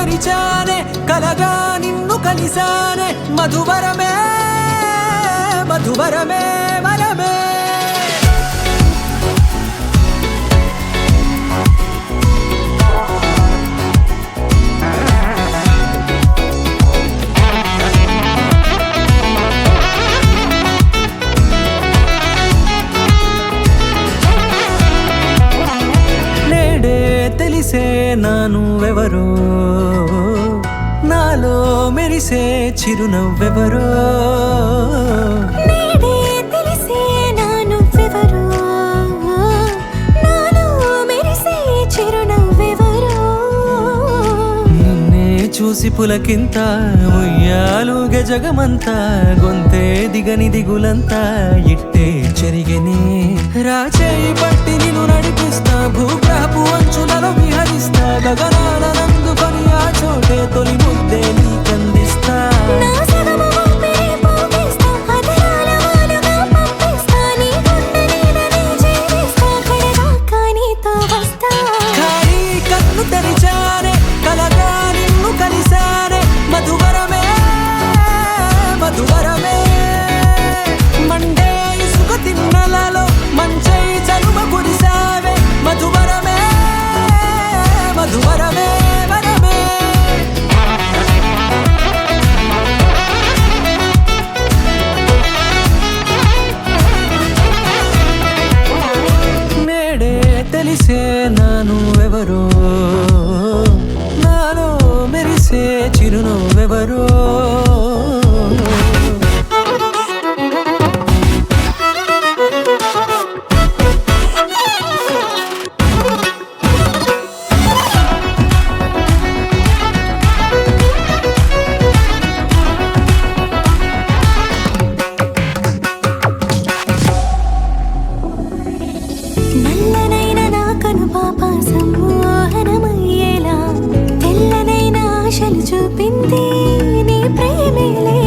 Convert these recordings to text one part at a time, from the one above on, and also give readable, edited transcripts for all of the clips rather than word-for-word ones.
తెరిచానే కలగా నిన్ను కలిసానే మధువరమే మధువరమే వరమే తెలిసే నానువెవరో నాలో మెరిసే చిరునవ్వెవరో తెలిసే నానువెవరో నాలో మెరిసే చిరునవ్వెవరో నిన్నే చూసి పులకింత ఉయ్యాలుగ జగమంతా గొంతే దిగని దిగులంతా ఇట్టే చెరిగనే రాచేయి పట్టి నిన్ను నడిపిస్తా భూగ్రహపు అంచులలో విహరిస్తా గగనానందుకొని ఆ చోటే తొలి ముద్దే నీకందిస్తా నా సగము ఊపిరి పోగిస్తా అదరాల వాలుగా పంపిస్తా నీ గుండె నీడనే జీవిస్తా కడదాకా నీతో వస్తా ఖాళీ కన్ను తెరిచానే కలగా నిన్ను కలిసానే మధువరమే మధువరమే మండే ఇసుక తిన్నలలో మంచై చలువ కురిసావే మధువరమే మధువరమే వరమే నేడే తెలిసే నానువెవరో నాలో మెరిసే చిరునవ్వెవరో నల్లనైన నా కనుపాప సమ్మోహనమయ్యేలా తెల్లనైన ఆశలు చూపింది నీ ప్రేమేలే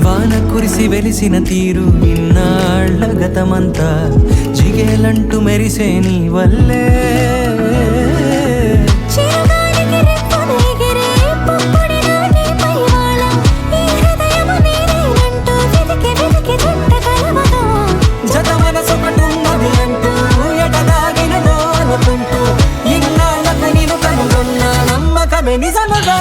వాన కురిసి వెలిసిన తీరు ఇన్నాళ్ల గతమంతా జిగేలంటూ మెరిసే నీ వల్లే చిరుగాలికి రెప్పలు ఎగిరే పుప్పొడిన నీపై వాళ ఈ హృదయము నీదేనంటూ వెతికి వెతికి జంట కలవగా జత మనసొకటున్నది అంటూ ఎటదాగినదో అనుకుంటూ ఇన్నాళ్లకు నేను కనుగొన్న నమ్మకమే నిజముగా